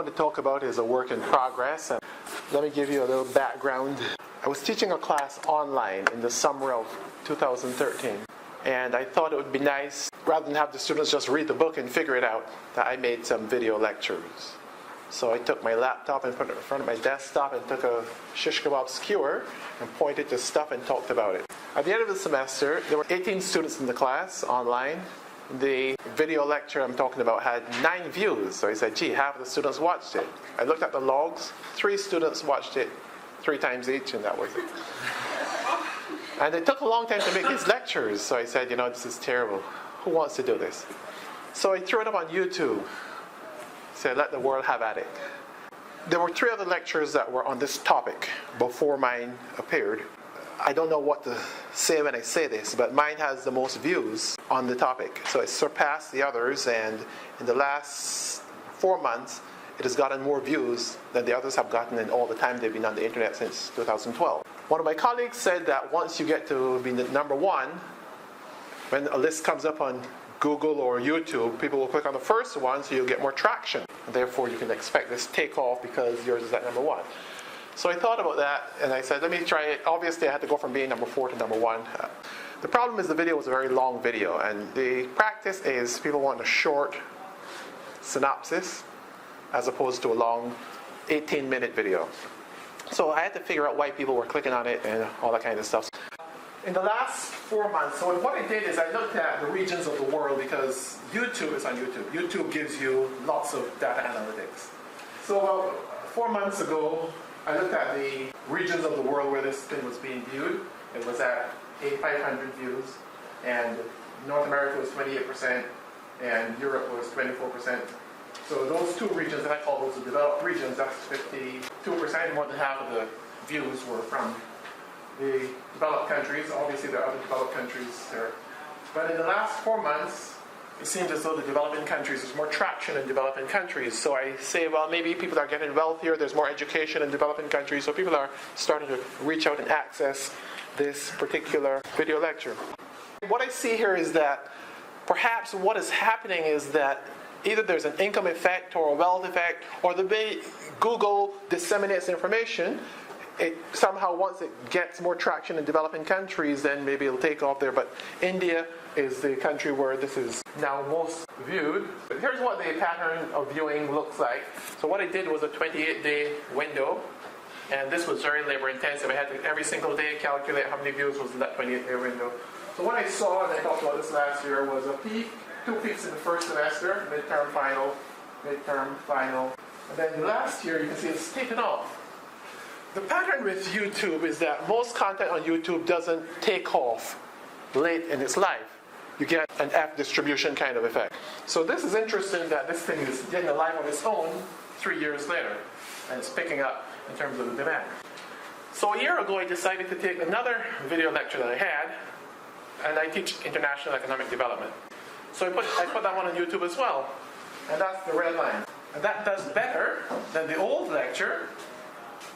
What to talk about is a work in progress. And let me give you a little background. I was teaching a class online in the summer of 2013, and I thought it would be nice, rather than have the students just read the book and figure it out, that I made some video lectures. So I took my laptop in front of my desktop and took a shish kebab skewer and pointed to stuff and talked about it. At the end of the semester, there were 18 students in the class online. The video lecture I'm talking about had 9 views. So I said, gee, half of the students watched it. I looked at the logs. 3 students watched it 3 times each, and that was it. And it took a long time to make these lectures. So I said, this is terrible. Who wants to do this? So I threw it up on YouTube. Said, let the world have at it. There were 3 other lectures that were on this topic before mine appeared. I don't know what to say when I say this, but mine has the most views on the topic. So it surpassed the others, and in the last 4 months, it has gotten more views than the others have gotten in all the time they've been on the internet since 2012. One of my colleagues said that once you get to be the number 1, when a list comes up on Google or YouTube, people will click on the first one, so you'll get more traction. And therefore, you can expect this takeoff because yours is at number 1. So I thought about that, and I said, let me try it. Obviously, I had to go from being number 4 to number 1. The problem is the video was a very long video, and the practice is people want a short synopsis as opposed to a long 18-minute video. So I had to figure out why people were clicking on it and all that kind of stuff. In the last 4 months, so what I did is I looked at the regions of the world, because YouTube is on YouTube. YouTube gives you lots of data analytics. So about 4 months ago, I looked at the regions of the world where this thing was being viewed. It was at 8,500 views, and North America was 28%, and Europe was 24%. So those 2 regions that I call those the developed regions, that's 52%. More than half of the views were from the developed countries. Obviously, there are other developed countries there. But in the last 4 months, it seems as though the developing countries, there's more traction in developing countries. So I say, well, maybe people are getting wealthier, there's more education in developing countries, so people are starting to reach out and access this particular video lecture. What I see here is that perhaps what is happening is that either there's an income effect or a wealth effect, or the way Google disseminates information, it somehow, once it gets more traction in developing countries, then maybe it'll take off there. But India is the country where this is now most viewed. But here's what the pattern of viewing looks like. So what I did was a 28-day window, and this was very labor intensive. I had to every single day calculate how many views was in that 28-day window. So what I saw, and I talked about this last year, was a peak, 2 peaks in the first semester, midterm, final, and then last year you can see it's taken off. The pattern with YouTube is that most content on YouTube doesn't take off late in its life. You get an F distribution kind of effect. So this is interesting that this thing is getting a life of its own 3 years later, and it's picking up in terms of the demand. So a year ago, I decided to take another video lecture that I had, and I teach international economic development. So I put that one on YouTube as well, and that's the red line. And that does better than the old lecture,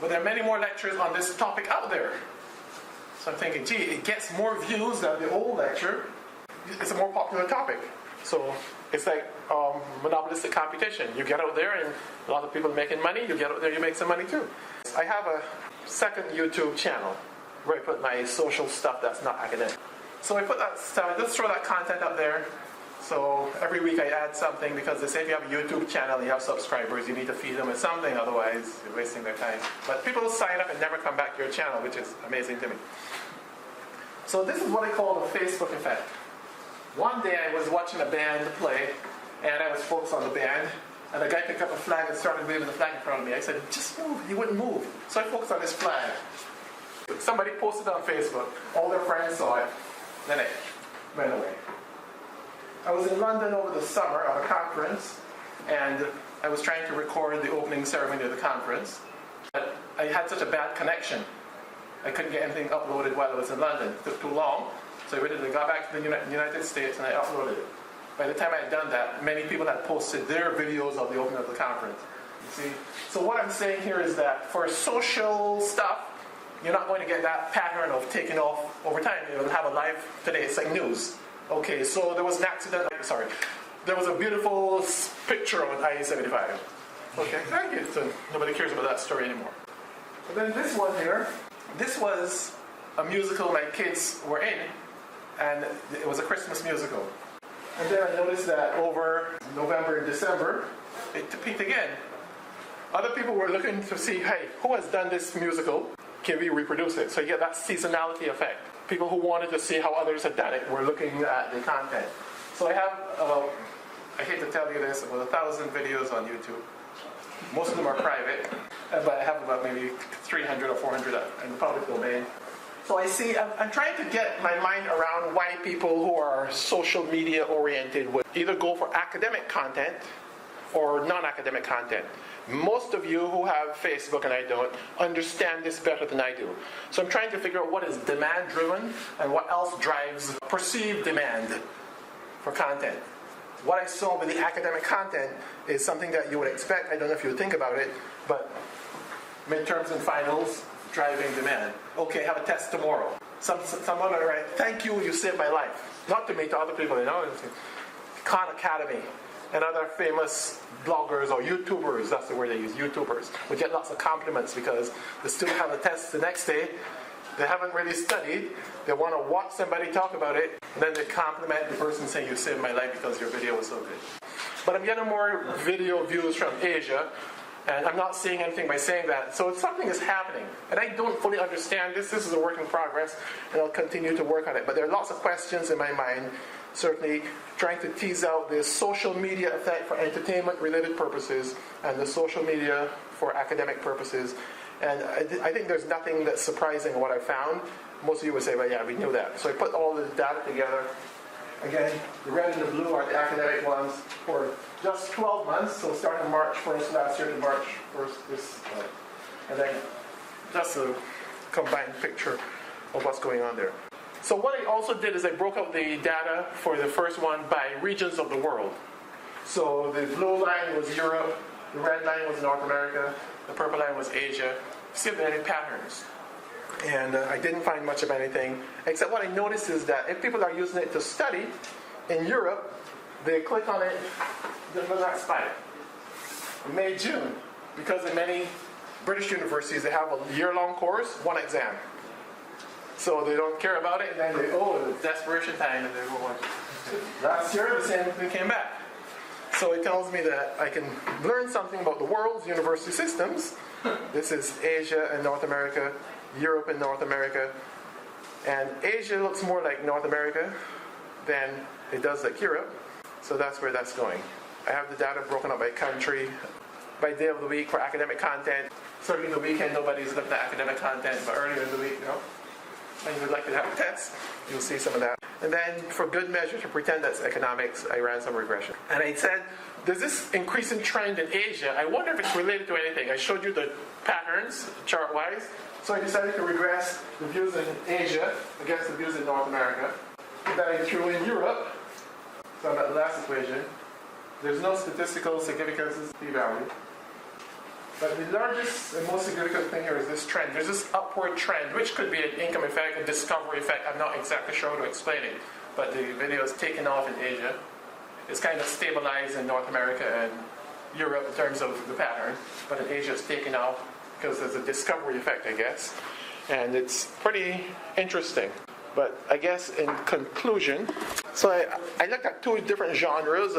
but there are many more lectures on this topic out there. So I'm thinking, gee, it gets more views than the old lecture. It's a more popular topic. So it's like monopolistic competition. You get out there and a lot of people are making money. You get out there, you make some money too. I have a second YouTube channel where I put my social stuff that's not academic. So I put that stuff, let's throw that content up there. So every week I add something, because they say if you have a YouTube channel and you have subscribers, you need to feed them with something, otherwise you're wasting their time. But people sign up and never come back to your channel, which is amazing to me. So this is what I call the Facebook effect. One day I was watching a band play, and I was focused on the band, and the guy picked up a flag and started waving the flag in front of me. I said, just move. He wouldn't move. So I focused on this flag. Somebody posted on Facebook. All their friends saw it. Then it went away. I was in London over the summer at a conference, and I was trying to record the opening ceremony of the conference. But I had such a bad connection. I couldn't get anything uploaded while I was in London. It took too long. So I waited until I got back to the United States and I uploaded it. By the time I had done that, many people had posted their videos of the opening of the conference. You see? So what I'm saying here is that for social stuff, you're not going to get that pattern of taking off over time. You'll have a life today. It's like news. Okay, so there was an accident. There was a beautiful picture on I-75. Okay, thank you. So nobody cares about that story anymore. And then this one here, this was a musical my kids were in, and it was a Christmas musical. And then I noticed that over November and December, it peaked again. Other people were looking to see, hey, who has done this musical? Can we reproduce it? So you get that seasonality effect. People who wanted to see how others had done it were looking at the content. So I have about, I hate to tell you this, about 1,000 videos on YouTube. Most of them are private, but I have about maybe 300 or 400 in the public domain. So I see, I'm trying to get my mind around why people who are social media oriented would either go for academic content or non-academic content. Most of you who have Facebook, and I don't, understand this better than I do. So I'm trying to figure out what is demand driven and what else drives perceived demand for content. What I saw with the academic content is something that you would expect. I don't know if you would think about it, but midterms and finals driving demand. Okay, have a test tomorrow. Someone will write, thank you, you saved my life. Not to me, to other people, you know. Khan Academy and other famous bloggers or YouTubers, that's the word they use, YouTubers, would get lots of compliments because the student have a test the next day. They haven't really studied. They want to watch somebody talk about it, and then they compliment the person saying, you saved my life because your video was so good. But I'm getting more video views from Asia, and I'm not seeing anything by saying that. So something is happening, and I don't fully understand this. This is a work in progress, and I'll continue to work on it. But there are lots of questions in my mind, certainly trying to tease out the social media effect for entertainment-related purposes and the social media for academic purposes. And I think there's nothing that's surprising in what I found. Most of you would say, well, yeah, we knew that. So I put all the data together. Again, the red and the blue are the academic ones for just 12 months, so starting March 1st last year to March 1st this and then just a combined picture of what's going on there. So what I also did is I broke out the data for the first one by regions of the world. So the blue line was Europe, the red line was North America, the purple line was Asia. See if there are any patterns. And I didn't find much of anything, except what I noticed is that if people are using it to study, in Europe, they click on it, then will not spike. May, June, because in many British universities, they have a year-long course, one exam. So they don't care about it, and then they, it's desperation time, and they go on. Last year, the same thing came back. So it tells me that I can learn something about the world's university systems. This is Asia and North America, Europe and North America. And Asia looks more like North America than it does like Europe. So that's where that's going. I have the data broken up by country, by day of the week for academic content. Certainly the weekend, nobody's looked at academic content, but earlier in the week, when you would like to have a test, you'll see some of that. And then for good measure, to pretend that's economics, I ran some regression. And I said, there's this increasing trend in Asia. I wonder if it's related to anything. I showed you the patterns, chart-wise. So I decided to regress the views in Asia against the views in North America. Then I threw in Europe. So on that last equation, there's no statistical significance in p-value. But the largest and most significant thing here is this trend. There's this upward trend, which could be an income effect, a discovery effect. I'm not exactly sure how to explain it. But the video is taken off in Asia. It's kind of stabilized in North America and Europe in terms of the pattern. But in Asia, it's taken off because there's a discovery effect, I guess. And it's pretty interesting. But I guess in conclusion, so I looked at two different genres,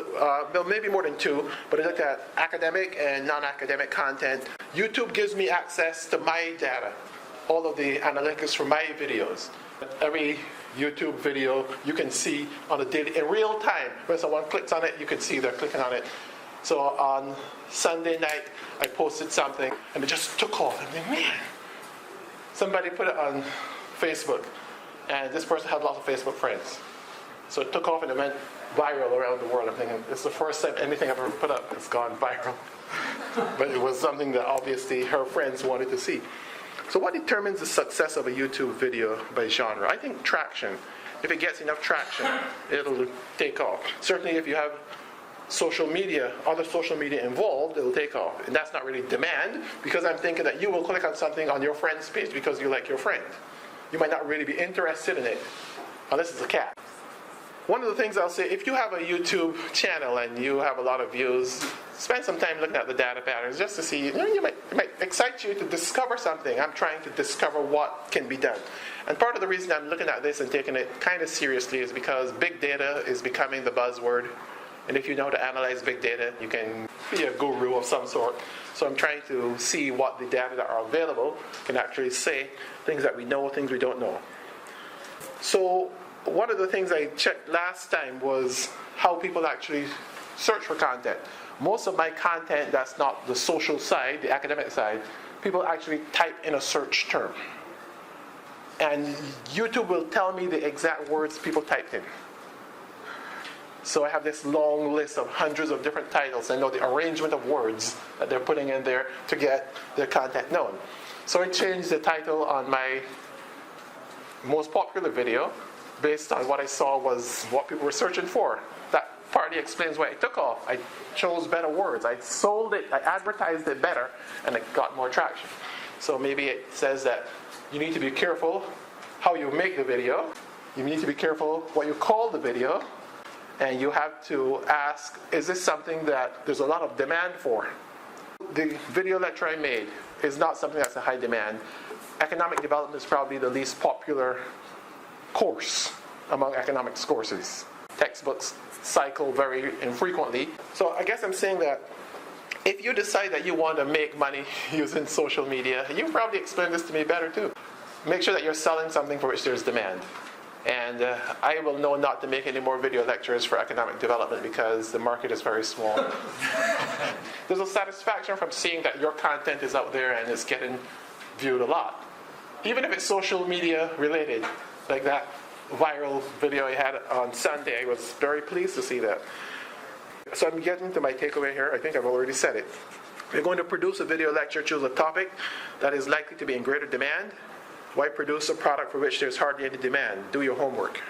maybe more than two, but I looked at academic and non-academic content. YouTube gives me access to my data, all of the analytics for my videos. Every YouTube video you can see on a daily, in real time. When someone clicks on it, you can see they're clicking on it. So on Sunday night, I posted something, and it just took off. I'm like, man, somebody put it on Facebook. And this person had lots of Facebook friends. So it took off and it went viral around the world. I'm thinking, it's the first time anything I've ever put up has gone viral. But it was something that obviously her friends wanted to see. So what determines the success of a YouTube video by genre? I think traction. If it gets enough traction, it'll take off. Certainly if you have social media, other social media involved, it'll take off. And that's not really demand, because I'm thinking that you will click on something on your friend's page because you like your friend. You might not really be interested in it, unless it's a cat. One of the things I'll say, if you have a YouTube channel and you have a lot of views, spend some time looking at the data patterns just to see, it might excite you to discover something. I'm trying to discover what can be done. And part of the reason I'm looking at this and taking it kind of seriously is because big data is becoming the buzzword. And if you know how to analyze big data, you can be a guru of some sort. So I'm trying to see what the data that are available can actually say, things that we know, things we don't know. So one of the things I checked last time was how people actually search for content. Most of my content that's not the social side, the academic side, people actually type in a search term. And YouTube will tell me the exact words people typed in. So I have this long list of hundreds of different titles. I know the arrangement of words that they're putting in there to get their content known. So I changed the title on my most popular video based on what I saw was what people were searching for. That partly explains why it took off. I chose better words. I sold it, I advertised it better, and it got more traction. So maybe it says that you need to be careful how you make the video. You need to be careful what you call the video. And you have to ask, is this something that there's a lot of demand for? The video lecture I made is not something that's in high demand. Economic development is probably the least popular course among economics courses. Textbooks cycle very infrequently. So I guess I'm saying that if you decide that you want to make money using social media, you probably explain this to me better too. Make sure that you're selling something for which there's demand. And I will know not to make any more video lectures for economic development because the market is very small. There's a satisfaction from seeing that your content is out there and it's getting viewed a lot. Even if it's social media related, like that viral video I had on Sunday, I was very pleased to see that. So I'm getting to my takeaway here. I think I've already said it. We're going to produce a video lecture, choose a topic that is likely to be in greater demand. Why produce a product for which there's hardly any demand? Do your homework.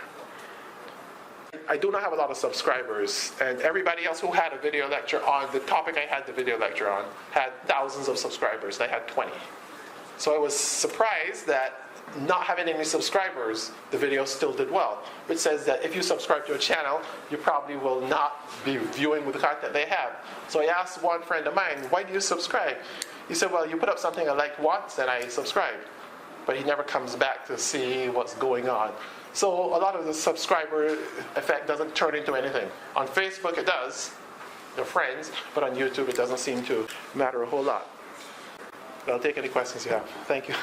I do not have a lot of subscribers, and everybody else who had a video lecture on the topic I had the video lecture on had thousands of subscribers. I had 20. So I was surprised that not having any subscribers, the video still did well. Which says that if you subscribe to a channel, you probably will not be viewing with the content they have. So I asked one friend of mine, why do you subscribe? He said, well, you put up something I liked once and I subscribed. But he never comes back to see what's going on. So a lot of the subscriber effect doesn't turn into anything. On Facebook it does, they're friends, but on YouTube it doesn't seem to matter a whole lot. I'll take any questions you have. Thank you.